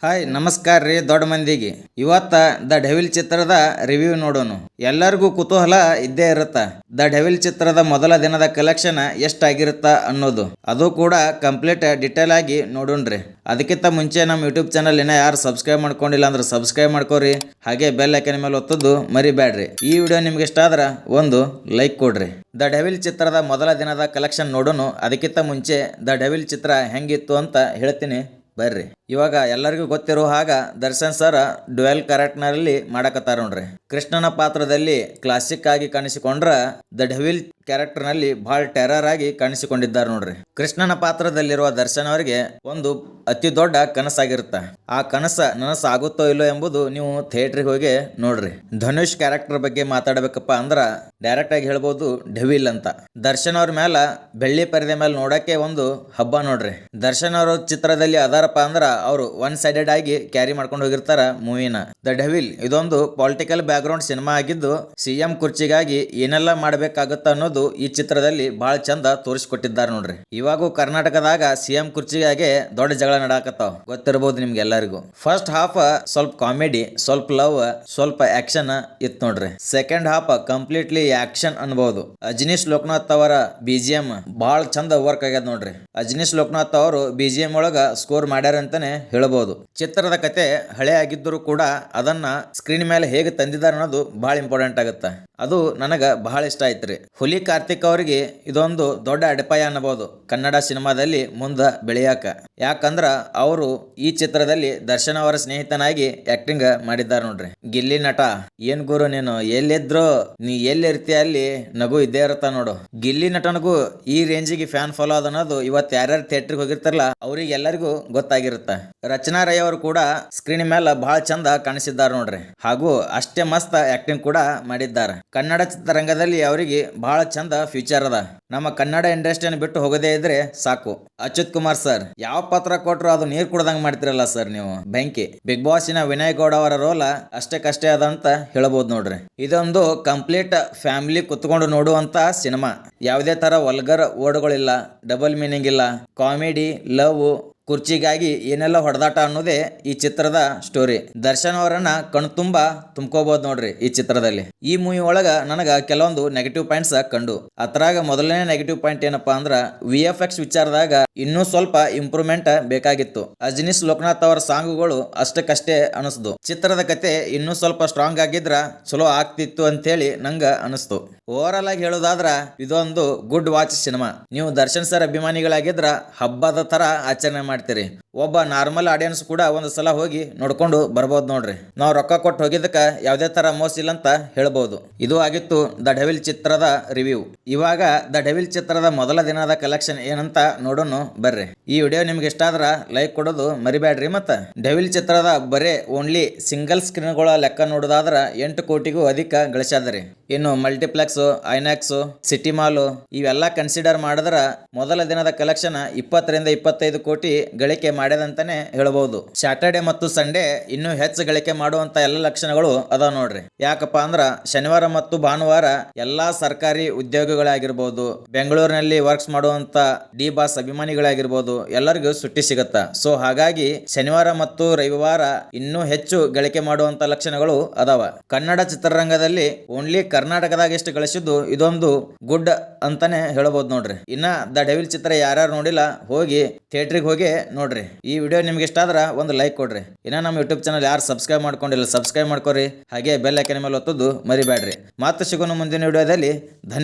Hi ನಮಸ್ಕಾರ ರೀ ದೊಡ್ಡ ಮಂದಿಗೆ. ಇವತ್ತ ದ ಡೆವಿಲ್ ಚಿತ್ರದ ರಿವ್ಯೂ ನೋಡೋಣ. ಎಲ್ಲರಿಗೂ ಕುತೂಹಲ ಇದ್ದೇ ಇರುತ್ತ ದ ಡೆವಿಲ್ ಚಿತ್ರದ ಮೊದಲ ದಿನದ ಕಲೆಕ್ಷನ್ ಎಷ್ಟಾಗಿರುತ್ತ ಅನ್ನೋದು. ಅದು ಕೂಡ ಕಂಪ್ಲೀಟ್ ಡಿಟೇಲ್ ಆಗಿ ನೋಡೋಣ್ರಿ. ಅದಕ್ಕಿಂತ ಮುಂಚೆ ನಮ್ಮ ಯೂಟ್ಯೂಬ್ ಚಾನಲ್ ಇನ್ನ ಯಾರು ಸಬ್ಸ್ಕ್ರೈಬ್ ಮಾಡ್ಕೊಂಡಿಲ್ಲ ಅಂದ್ರೆ ಸಬ್ಸ್ಕ್ರೈಬ್ ಮಾಡ್ಕೋರಿ. ಹಾಗೆ ಬೆಲ್ ಐಕನ್ ಮೇಲೆ ಒತ್ತೋದು ಮರಿಬೇಡ್ರಿ. ಈ ವಿಡಿಯೋ ನಿಮ್ಗೆ ಇಷ್ಟ ಆದ್ರೆ ಒಂದು ಲೈಕ್ ಕೊಡ್ರಿ. ದ ಡೆವಿಲ್ ಚಿತ್ರದ ಮೊದಲ ದಿನದ ಕಲೆಕ್ಷನ್ ನೋಡೋಣ. ಅದಕ್ಕಿಂತ ಮುಂಚೆ ದ ಡೆವಿಲ್ ಚಿತ್ರ ಹೆಂಗಿತ್ತು ಅಂತ ಹೇಳ್ತೀನಿ ಬರ್ರಿ. ಇವಾಗ ಎಲ್ಲರಿಗೂ ಗೊತ್ತಿರೋ ಹಾಗ ದರ್ಶನ್ ಸರ್ ಡ್ಯುಯಲ್ ಕ್ಯಾರೆಕ್ಟರ್ನಲ್ಲಿ ಮಾಡಕತ್ತಾರ ನೋಡ್ರಿ. ಕೃಷ್ಣನ ಪಾತ್ರದಲ್ಲಿ ಕ್ಲಾಸಿಕ್ ಆಗಿ ಕಾಣಿಸಿಕೊಂಡ್ರ ದ ಡೆವಿಲ್ ಕ್ಯಾರೆಕ್ಟರ್ ನಲ್ಲಿ ಬಹಳ ಟೆರರ್ ಆಗಿ ಕಾಣಿಸಿಕೊಂಡಿದ್ದಾರೆ ನೋಡ್ರಿ. ಕೃಷ್ಣನ ಪಾತ್ರದಲ್ಲಿರುವ ದರ್ಶನ್ ಅವರಿಗೆ ಒಂದು ಅತಿ ದೊಡ್ಡ ಕನಸಾಗಿರುತ್ತೆ. ಆ ನನಸು ಆಗುತ್ತೋ ಇಲ್ಲೋ ಎಂಬುದು ನೀವು ಥಿಯೇಟ್ರಿಗೆ ಹೋಗಿ ನೋಡ್ರಿ. ಧನುಷ್ ಕ್ಯಾರೆಕ್ಟರ್ ಬಗ್ಗೆ ಮಾತಾಡಬೇಕಪ್ಪ ಅಂದ್ರ ಡೈರೆಕ್ಟ್ ಆಗಿ ಹೇಳ್ಬೋದು ಡೆವಿಲ್ ಅಂತ. ದರ್ಶನ್ ಅವ್ರ ಮೇಲೆ ಬೆಳ್ಳಿ ಪರದೆ ಮೇಲೆ ನೋಡಕ್ಕೆ ಒಂದು ಹಬ್ಬ ನೋಡ್ರಿ. ದರ್ಶನ್ ಅವರ ಚಿತ್ರದಲ್ಲಿ ಅದಾರಪ್ಪ ಅಂದ್ರ ಅವರು ಒನ್ ಸೈಡೆಡ್ ಆಗಿ ಕ್ಯಾರಿ ಮಾಡ್ಕೊಂಡು ಹೋಗಿರ್ತಾರ ಮೂವಿನ. ದ ಡೆವಿಲ್ ಇದೊಂದು ಪೊಲಿಟಿಕಲ್ ಬ್ಯಾಕ್ ಗ್ರೌಂಡ್ ಸಿನಿಮಾ ಆಗಿದ್ದು ಸಿಎಂ ಕುರ್ಚಿಗಾಗಿ ಏನೆಲ್ಲ ಮಾಡ್ಬೇಕಾಗುತ್ತ ಅನ್ನೋದು ಈ ಚಿತ್ರದಲ್ಲಿ ಬಹಳ ಚಂದ ತೋರಿಸಿಕೊಟ್ಟಿದ್ದಾರೆ ನೋಡ್ರಿ. ಇವಾಗೂ ಕರ್ನಾಟಕದಾಗ ಸಿಎಂ ಕುರ್ಚಿಗಾಗಿ ದೊಡ್ಡ ಜಗಳ ನಡಾಕತ್ತಾವ, ಗೊತ್ತಿರಬಹುದು ನಿಮ್ಗೆ ಎಲ್ಲರಿಗೂ. ಫಸ್ಟ್ ಹಾಫ್ ಸ್ವಲ್ಪ ಕಾಮಿಡಿ, ಸ್ವಲ್ಪ ಲವ್, ಸ್ವಲ್ಪ ಆಕ್ಷನ್ ಇತ್ತು ನೋಡ್ರಿ. ಸೆಕೆಂಡ್ ಹಾಫ್ ಕಂಪ್ಲೀಟ್ಲಿ ಆಕ್ಷನ್ ಅನ್ಬಹುದು. ಅಜನೀಶ್ ಲೋಕನಾಥ್ ಅವರ ಬಿಜಿಎಂ ಬಹಳ ಚಂದ ವರ್ಕ್ ಆಗ್ಯದ ನೋಡ್ರಿ. ಅಜನೀಶ್ ಲೋಕನಾಥ್ ಅವರು ಬಿಜಿಎಂ ಒಳಗ ಸ್ಕೋರ್ ಮಾಡ್ಯಾರ ಅಂತಾನೆ ಹೇಳಬಹುದು. ಚಿತ್ರದ ಕತೆ ಹಳೆ ಆಗಿದ್ದರೂ ಕೂಡ ಅದನ್ನ ಸ್ಕ್ರೀನ್ ಮೇಲೆ ಹೇಗೆ ತಂದಿದ್ದಾರೆ ಅನ್ನೋದು ಬಹಳ ಇಂಪಾರ್ಟೆಂಟ್ ಆಗುತ್ತೆ. ಅದು ನನಗ ಬಹಳ ಇಷ್ಟ ಆಯ್ತ್ರಿ. ಹುಲಿ ಕಾರ್ತಿಕ್ ಅವರಿಗೆ ಇದೊಂದು ದೊಡ್ಡ ಅಡಿಪಾಯ ಅನ್ನಬಹುದು ಕನ್ನಡ ಸಿನಿಮಾದಲ್ಲಿ ಮುಂದ ಬೆಳೆಯಾಕ. ಯಾಕಂದ್ರ ಅವರು ಈ ಚಿತ್ರದಲ್ಲಿ ದರ್ಶನ್ ಅವರ ಸ್ನೇಹಿತನಾಗಿ ಆಕ್ಟಿಂಗ್ ಮಾಡಿದ್ದಾರೆ ನೋಡ್ರಿ. ಗಿಲ್ಲಿ ನಟ ಏನ್ ಗುರು ನೀನು ಎಲ್ಲಿದ್ರು ನೀ ಎಲ್ಲಿರ್ತೀಯ ಅಲ್ಲಿ ನಗು ಇದ್ದೇ ಇರುತ್ತ ನೋಡು. ಗಿಲ್ಲಿ ನಟನಿಗೂ ಈ ರೇಂಜಿಗೆ ಫ್ಯಾನ್ ಫಾಲೋ ಅನ್ನೋದು ಇವತ್ತು ಯಾರ್ಯಾರು ಥಿಯೇಟರ್ಗೆ ಹೋಗಿರ್ತಾರಲ್ಲ ಅವ್ರಿಗೆ ಎಲ್ಲರಿಗೂ ಗೊತ್ತಾಗಿರುತ್ತ. ರಚನಾ ರೈ ಅವರು ಕೂಡ ಸ್ಕ್ರೀನ್ ಮೇಲೆ ಬಹಳ ಚಂದ ಕಾಣಿಸಿದ್ದಾರೆ ನೋಡ್ರಿ. ಹಾಗೂ ಅಷ್ಟೇ ಮಸ್ತ್ ಆಕ್ಟಿಂಗ್ ಕೂಡ ಮಾಡಿದ್ದಾರೆ. ಕನ್ನಡ ಚಿತ್ರರಂಗದಲ್ಲಿ ಅವರಿಗೆ ಬಹಳ ಚಂದ ಫ್ಯೂಚರ್ ಅದ. ನಮ್ಮ ಕನ್ನಡ ಇಂಡಸ್ಟ್ರಿಯನ್ನು ಬಿಟ್ಟು ಹೋಗದೇ ಇದ್ರೆ ಸಾಕು. ಅಚ್ಯುತ್ ಕುಮಾರ್ ಸರ್ ಯಾವ ಪಾತ್ರ ಕೊಟ್ರು ಅದು ನೀರ್ ಕುಡ್ದಂಗ್ ಮಾಡ್ತಿರಲ್ಲ ಸರ್ ನೀವು, ಬೆಂಕಿ. ಬಿಗ್ ಬಾಸಿನ ವಿನಯ್ ಗೌಡ ಅವರ ರೋಲ್ ಅಷ್ಟೇ ಅದ ಅಂತ ಹೇಳ್ಬೋದು ನೋಡ್ರಿ. ಇದೊಂದು ಕಂಪ್ಲೀಟ್ ಫ್ಯಾಮಿಲಿ ಕುತ್ಕೊಂಡು ನೋಡುವಂತ ಸಿನಿಮಾ. ಯಾವುದೇ ತರ ವಲ್ಗರ್ ವರ್ಡ್ಗಳಿಲ್ಲ, ಡಬಲ್ ಮೀನಿಂಗ್ ಇಲ್ಲ, ಕಾಮಿಡಿ, ಲವ್, ಕುರ್ಚಿಗಾಗಿ ಏನೆಲ್ಲ ಹೊಡೆದಾಟ ಅನ್ನೋದೇ ಈ ಚಿತ್ರದ ಸ್ಟೋರಿ. ದರ್ಶನ್ ಅವರನ್ನ ಕಣ್ತುಂಬಾ ತುಂಬ್ಕೋಬಹುದು ನೋಡ್ರಿ ಈ ಚಿತ್ರದಲ್ಲಿ. ಈ ಮೂವಿ ಒಳಗ ನನಗ ಕೆಲವೊಂದು ನೆಗೆಟಿವ್ ಪಾಯಿಂಟ್ಸ್ ಕಂಡು. ಅದ್ರಾಗ ಮೊದಲನೇ ನೆಗೆಟಿವ್ ಪಾಯಿಂಟ್ ಏನಪ್ಪಾ ಅಂದ್ರ VFX ವಿಚಾರದಾಗ ಇನ್ನೂ ಸ್ವಲ್ಪ ಇಂಪ್ರೂವ್ಮೆಂಟ್ ಬೇಕಾಗಿತ್ತು. ಅಜನೀಶ್ ಲೋಕನಾಥ್ ಅವರ ಸಾಂಗ್ಗಳು ಅಷ್ಟಕ್ಕಷ್ಟೇ ಅನಿಸ್ದು. ಚಿತ್ರದ ಕತೆ ಇನ್ನೂ ಸ್ವಲ್ಪ ಸ್ಟ್ರಾಂಗ್ ಆಗಿದ್ರ ಚಲೋ ಆಗ್ತಿತ್ತು ಅಂತೇಳಿ ನಂಗ ಅನಿಸ್ತು. ಓವರ್ ಆಲ್ ಆಗಿ ಹೇಳೋದಾದ್ರ ಇದೊಂದು ಗುಡ್ ವಾಚ್ ಸಿನಿಮಾ. ನೀವು ದರ್ಶನ್ ಸರ್ ಅಭಿಮಾನಿಗಳಾಗಿದ್ರ ಹಬ್ಬದ ತರ ಆಚರಣೆ ಮಾಡ್ತೀರಿ. ಒಬ್ಬ ನಾರ್ಮಲ್ ಆಡಿಯನ್ಸ್ ಕೂಡ ಒಂದು ಸಲ ಹೋಗಿ ನೋಡ್ಕೊಂಡು ಬರ್ಬೋದು ನೋಡ್ರಿ. ನಾವು ರೊಕ್ಕ ಕೊಟ್ಟು ಹೋಗಿದ್ದಕ್ಕ ಯಾವುದೇ ತರ ಮೋಸ ಇಲ್ಲ ಅಂತ ಹೇಳ್ಬೋದು. ಇದು ಆಗಿತ್ತು ದ ಡೆವಿಲ್ ಚಿತ್ರದ ರಿವ್ಯೂ. ಇವಾಗ ದ ಡೆವಿಲ್ ಚಿತ್ರದ ಮೊದಲ ದಿನದ ಕಲೆಕ್ಷನ್ ಏನಂತ ನೋಡೋಣ ಬರ್ರಿ. ಈ ವಿಡಿಯೋ ನಿಮ್ಗೆ ಇಷ್ಟ ಆದ್ರ ಲೈಕ್ ಕೊಡೋದು ಮರಿಬೇಡ್ರಿ. ಮತ್ತ ಡೆವಿಲ್ ಚಿತ್ರದ ಬರೇ ಓನ್ಲಿ ಸಿಂಗಲ್ ಸ್ಕ್ರೀನ್ಗಳ ಲೆಕ್ಕ ನೋಡೋದಾದ್ರ 8 ಕೋಟಿಗೂ ಅಧಿಕ ಗಳಿಸ್ಯಾದ್ರಿ. ಇನ್ನು ಮಲ್ಟಿಪ್ಲೆಕ್ಸ್, ಐನಾಕ್ಸ್, ಸಿಟಿ ಮಾಲ್ ಇವೆಲ್ಲ ಕನ್ಸಿಡರ್ ಮಾಡಿದ್ರ ಮೊದಲ ದಿನದ ಕಲೆಕ್ಷನ್ 20 ರಿಂದ 25 ಕೋಟಿ ಗಳಿಕೆ ಮಾಡ್ಯದಂತಾನೆ ಹೇಳಬಹುದು. ಸ್ಯಾಟರ್ಡೆ ಮತ್ತು ಸಂಡೇ ಇನ್ನೂ ಹೆಚ್ಚು ಗಳಿಕೆ ಮಾಡುವಂತ ಎಲ್ಲ ಲಕ್ಷಣಗಳು ಅದಾವ ನೋಡ್ರಿ. ಯಾಕಪ್ಪ ಅಂದ್ರ ಶನಿವಾರ ಮತ್ತು ಭಾನುವಾರ ಎಲ್ಲಾ ಸರ್ಕಾರಿ ಉದ್ಯೋಗಿಗಳಾಗಿರ್ಬೋದು, ಬೆಂಗಳೂರಿನಲ್ಲಿ ವರ್ಕ್ಸ್ ಮಾಡುವಂತ ಡಿ ಬಾಸ್ ಅಭಿಮಾನಿಗಳಾಗಿರ್ಬೋದು ಎಲ್ಲರಿಗೂ ಸುಟ್ಟಿ ಸಿಗತ್ತ. ಸೊ ಹಾಗಾಗಿ ಶನಿವಾರ ಮತ್ತು ರವಿವಾರ ಇನ್ನೂ ಹೆಚ್ಚು ಗಳಿಕೆ ಮಾಡುವಂತ ಲಕ್ಷಣಗಳು ಅದಾವ. ಕನ್ನಡ ಚಿತ್ರರಂಗದಲ್ಲಿ ಓನ್ಲಿ ಕರ್ನಾಟಕದಾಗ ಎಷ್ಟು ಗಳಿಸಿದ್ದು ಇದೊಂದು ಗುಡ್ ಅಂತಾನೆ ಹೇಳಬಹುದು ನೋಡ್ರಿ. ಇನ್ನ ದ ಡೆವಿಲ್ ಚಿತ್ರ ಯಾರ್ಯಾರು ನೋಡಿಲ್ಲ ಹೋಗಿ ಥಿಯೇಟ್ರಿಗೆ ಹೋಗಿ ನೋಡ್ರಿ. ಈ ವಿಡಿಯೋ ನಿಮ್ಗೆ ಇಷ್ಟ ಆದ್ರ ಒಂದು ಲೈಕ್ ಕೊಡ್ರಿ. ಇನ್ನ ನಮ್ಮ ಯೂಟ್ಯೂಬ್ ಚಾನಲ್ ಯಾರು ಸಬ್ಸ್ಕ್ರೈಬ್ ಮಾಡ್ಕೊಂಡಿಲ್ಲ ಸಬ್ಸ್ಕ್ರೈಬ್ ಮಾಡ್ಕೋರಿ. ಹಾಗೆ ಬೆಲ್ ಐಕನ್ ಮೇಲೆ ಒತ್ತೋದು ಮರಿಬೇಡ್ರಿ. ಮತ್ತೆ ಸಿಗೋಣ ಮುಂದಿನ ವಿಡಿಯೋದಲ್ಲಿ. ಧನ್ಯವಾದ.